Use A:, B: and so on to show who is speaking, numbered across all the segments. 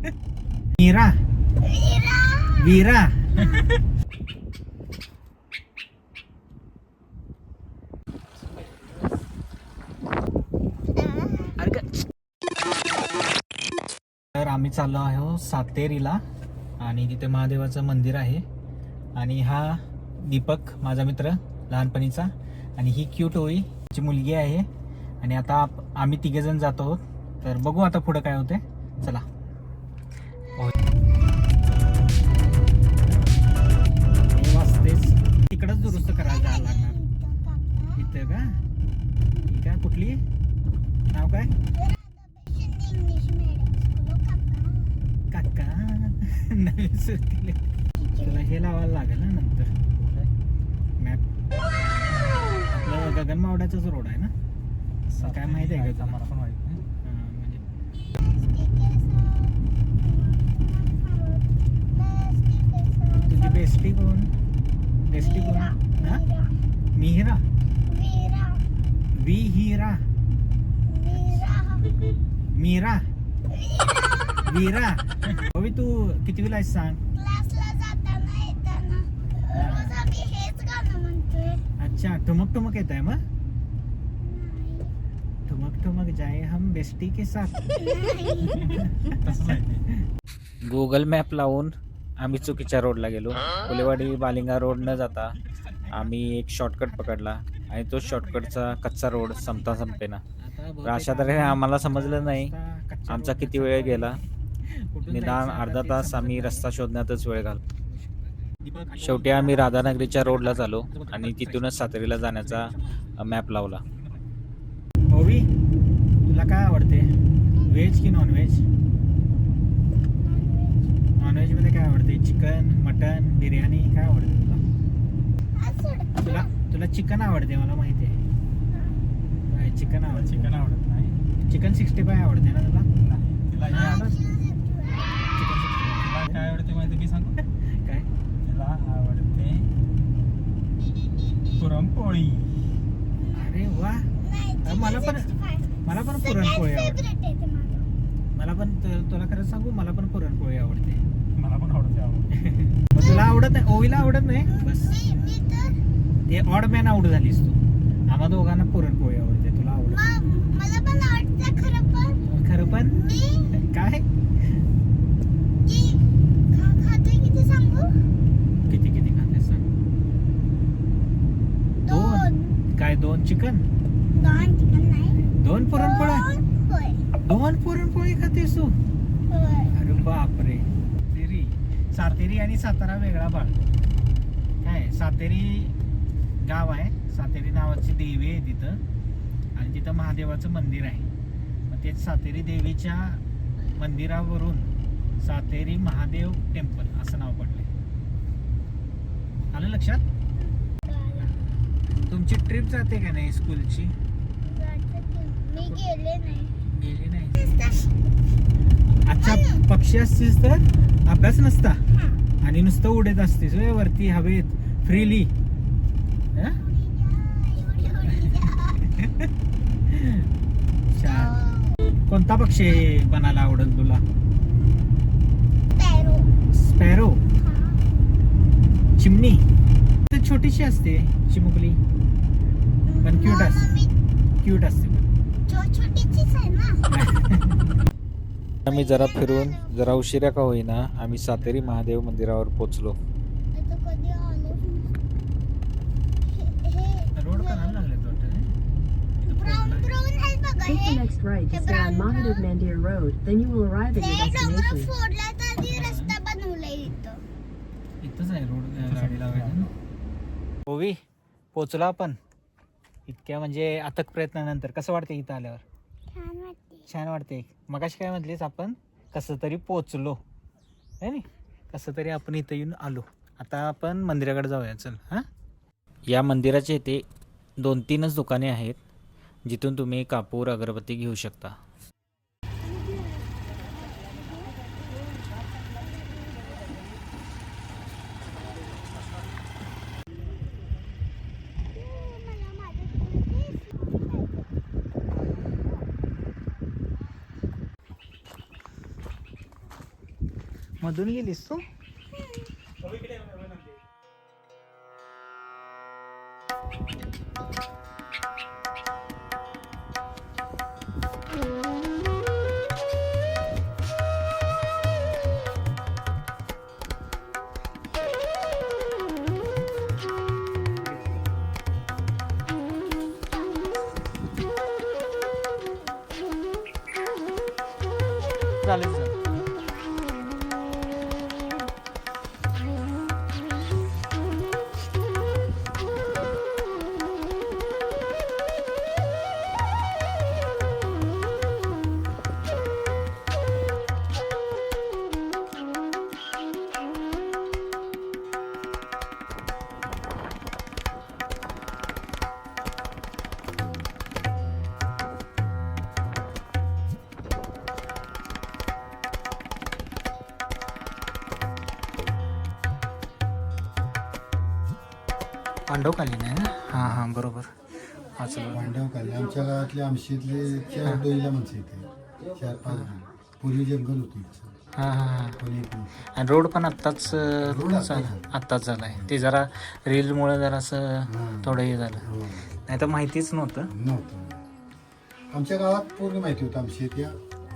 A: मीरा वीरा तर आम्ही चाललो आहोत सातेरीला आणि तिथे महादेवाचं मंदिर आहे. आणि हा दीपक माझा मित्र लहानपणीचा आणि ही क्यूट होई ची मुलगी आहे. आणि आता आम्ही तिघे जण जातो आहोत. तर बघू आता पुढे काय होते. चला. वाजतेच तिकडच दुरुस्त करायला जायला लागणार. इथं का? ही काय कुठली नाव काय? काका नवीन सुरतीले तुला हे लावायला लागेल ना नंतर मॅप. आपलं गगनमावड्याचाच रोड आहे ना. काय माहिती आहे का? मला पण माहिती नाही. तुझी बेस्टी कोण? बेस्टी कोण? हा मिहिरा विहिरा मीरा वीरा. अभि तू कितवीला आहेस सांग?
B: क्लासला जाताना येताना रोज आम्ही हेच गाणं म्हणतोय.
A: अच्छा ठुमक ठुमक येत आहे मग. ठुमक ठुमक जाए हम बेस्टी के साथ. गुगल मॅप लावून आम्ही चुकीच्या रोडला गेलो. फुलेवाडी बालिंगा रोड न जाता आम्ही एक शॉर्टकट पकडला आणि तो शॉर्टकटचा कच्चा रोड संपता संपेना. अशा तऱ्हेने आम्हाला समजलं नाही आमचा किती वेळ गेला. निदान अर्धा तास आम्ही रस्ता शोधण्यातच वेळ घालतो. शेवटी आम्ही राधानगरीच्या रोडला चालो आणि तिथूनच सातेरीला जाण्याचा मॅप लावला. ओवी तुला काय आवडते? व्हेज की नॉन व्हेज? नॉन व्हेज मध्ये काय आवडते? चिकन, मटन, बिर्याणी काय आवडते तुला? तुला चिकन आवडते मला माहिती आहे. चिकन आवडते. चिकन आवडत नाही. चिकन 65 आवडते ना तुला? तिला हे आवडत. चिकन 65 काय आवडते माहिती मी सांगू काय? तिला आवडते पुरणपोळी. अरे वा. मला पण पुरणपोळी आवडते. मला पण तुला खरं सांगू मला पण पुरणपोळी आवडते. मला पण आवडते. तुला आवडत नाही? ओवीला आवडत नाही बस. ते ऑड मॅन आउट झालीस तू. आम्हा दोघांना पुरणपोळी आवडते. तुला आवडत?
B: मला पण आवडते खरं पण
A: काय
B: खाते किती सांगू?
A: किती खाते सांग? 2 काय? 2 चिकन?
B: 2 चिकन नाही.
A: 2 पुरणपोळ्या?
B: होय.
A: 2 पुरणपोळी खातेस तू?
B: होय.
A: अरे बापरे. सातेरी आणि सातारा वेगळा भाग. काय सातेरी गाव आहे. सातेरी नावाची देवी आहे तिथं आणि तिथं महादेवाचं मंदिर आहे. मग तेच सातेरी देवीच्या मंदिरावरून सातेरी महादेव टेम्पल असं नाव पडलंय. आलं लक्षात? तुमची ट्रिप जाते का नाही स्कूलची?
B: मी गेले
A: नाही. अच्छा पक्षी असतीस तर अभ्यास नसता आणि नुसतं उडत असतेस वरती हवेत फ्रीली. कोणता पक्षी बनायला आवडेल तुला? स्पॅरो. चिमणी तर छोटीशी असते चिमुकली पण क्यूट असते. आम्ही जरा फिरून जरा उशिरा का होईना आम्ही सातेरी महादेव मंदिरावर पोहोचलो. रोड करायला लागले
C: Take the next right to stay on Mahadev Mandir Road, then you will arrive at your destination.
A: इथंच आहे रोड गाडी लावायची. ओवी पोचलो आपण इतक्या म्हणजे अथक प्रयत्नानंतर. कसं वाटतं इथं आल्यावर? छान वाटते. मगाशी काय म्हटलीस आपण? कसं तरी पोचलो है नी. कसं तरी आपण इथं येऊन आलो. आता आपण मंदिराकडे जाऊया. चल. हां या मंदिराचे इथे 2-3च दुकाने आहेत जिथून तुम्ही कापूर अगरबत्ती घेऊ शकता. मधून गेलीस तू? चालेल सर. पांडवकालीन आहे ना? हां हां बरोबर. वाचलं.
D: पांडवकाली आमच्या गावातले आमशीतले 4 डोईला माणसं येते 4-5 जण. पूर्वी जंगल होती
A: हां हां हां.
D: कोणी पण.
A: आणि रोड पण आत्ताच
D: रोड आता झाला.
A: आत्ताच झाला आहे. ते जरा रीलमुळे जरा असं
D: हां.
A: थोडं हे झालं.
D: हो.
A: नाही तर माहितीच नव्हतं.
D: नव्हतं आमच्या गावात पूर्ण माहिती होतं आमशेत या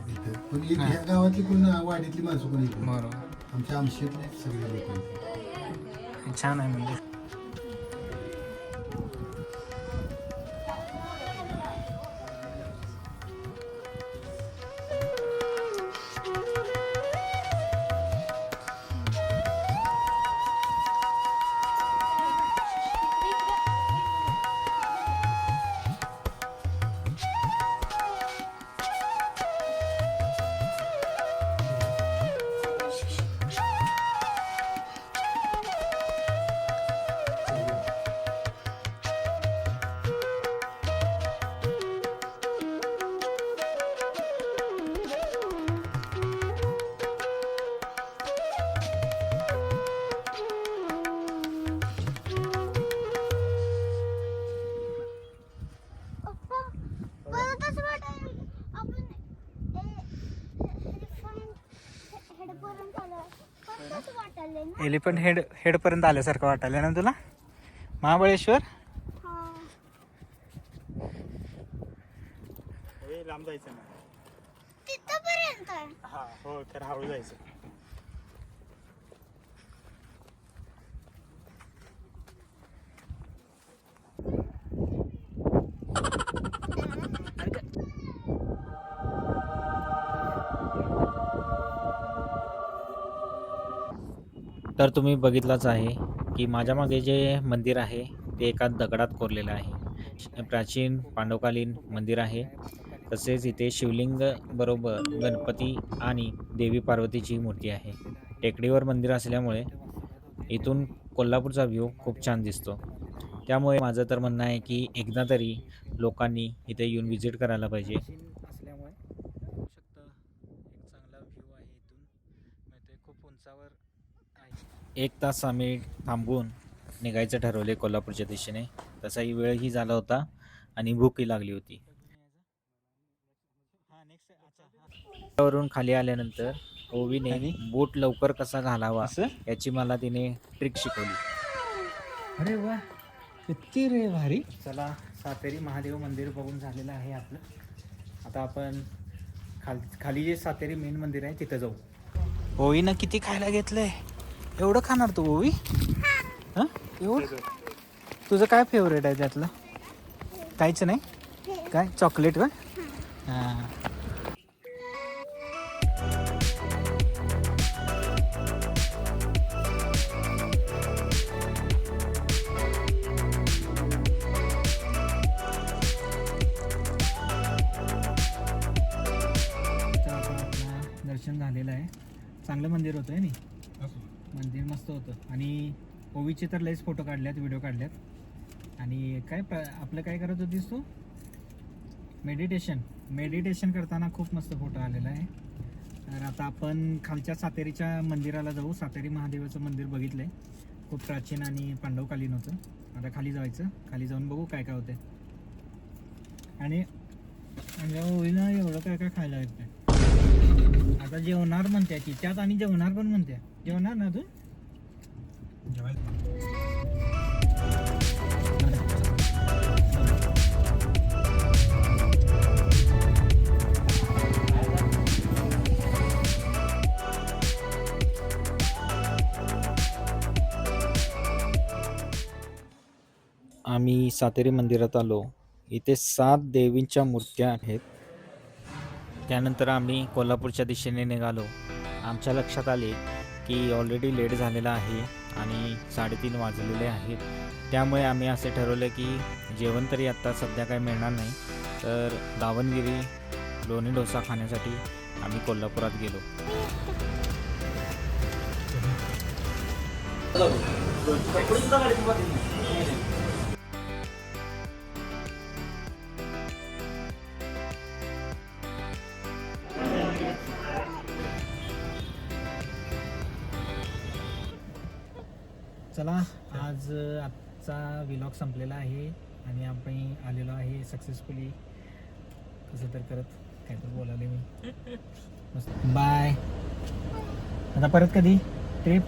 D: इथं पण ह्या गावातली पूर्ण वाडीतली माणसं कोणी येत नव्हती.
A: बरोबर.
D: आमच्या आमशेतले सगळे लोक येते.
A: छान आहे म्हणजे.
B: पप्पा मला तसं वाटायला आपण हेडपर्यंत आलो पण तसं वाटायला ना.
A: एलिफंट हेडपर्यंत आल्यासारखं वाटायला ना तुला? महाबळेश्वर
B: हा
E: लांब जायचं ना.
B: तिथपर्यंत आहे.
E: हा हो तर हळू जायचं.
A: तर तुम्ही बघितलंच आहे की माझ्या मागे जे मंदिर आहे ते एका दगडात कोरलेलं आहे. प्राचीन पांडवकालीन मंदिर आहे. तसेच इथे शिवलिंग बरोबर गणपती आणि देवी पार्वतीची मूर्ती आहे. टेकडीवर मंदिर असल्यामुळे इथून कोल्हापूरचा व्ह्यू खूप छान दिसतो. त्यामुळे माझं तर म्हणणं आहे की एकदा तरी लोकांनी इथे येऊन व्हिजिट करायला पाहिजे. असल्यामुळे होऊ शकतं एक चांगला व्ह्यू आहे इथून. माहिती खूप उंचावर आहे. 1 तास आम्ही थांबून निघायचं ठरवले कोल्हापूरच्या दिशेने. तसाही वेळही झाला होता आणि भूकही लागली होती. वरून खाली आल्यानंतर ओवीने बूट लवकर कसा घालावा याची मला तिने ट्रिक शिकवली. अरे वा किती रे भारी. चला सातेरी महादेव मंदिर बघून झालेलं आहे आपलं. आता आपण खाली जे सातेरी मेन मंदिर आहे तिथं जाऊ. ओवीनं किती खायला घेतलंय? एवढं खाणार तू ओवी? हां एवढं? तुझं काय फेवरेट आहे त्यातलं? काहीच नाही? काय चॉकलेट का? हां दर्शन झालेलं आहे. चांगलं मंदिर होतं आहे नाही? मंदिर मस्त होतं. आणि ओवीचे तर लयच फोटो काढल्यात, व्हिडिओ काढल्यात. आणि काय आपलं काय करत होतीस तू? मेडिटेशन करताना खूप मस्त फोटो आलेला आहे. तर आता आपण खालच्या सातेरीच्या मंदिराला जाऊ. सातेरी महादेवाचं मंदिर बघितलं आहे. खूप प्राचीन आणि पांडवकालीन होतं. आता खाली जायचं. खाली जाऊन बघू काय काय होतं. आणि ओवीला एवढं काय काय खायला येतं. आता जेवणार म्हणते ती त्यात आणि जेवणार पण म्हणते जेवणार ना तू आम्ही सातेरी मंदिरात आलो. इथे 7 देवींच्या मूर्त्या आहेत. त्यानंतर आम्ही कोल्हापूरच्या दिशेने निघालो. आमच्या लक्षात आले की ऑलरेडी लेट झालेला आहे आणि 3:30 वाजलेले आहेत. त्यामुळे आम्ही असे ठरवले की जेवण तरी आत्ता सध्या काही मिळणार नाही, तर दावणगिरी लोणी डोसा खाण्यासाठी आम्ही कोल्हापुरात गेलो. चला आज आजचा व्लॉग संपलेला आहे आणि आपण आलेलो आहे सक्सेसफुली कसं तर करत काय तर बोलाले मी. बाय. आता परत कधी ट्रिप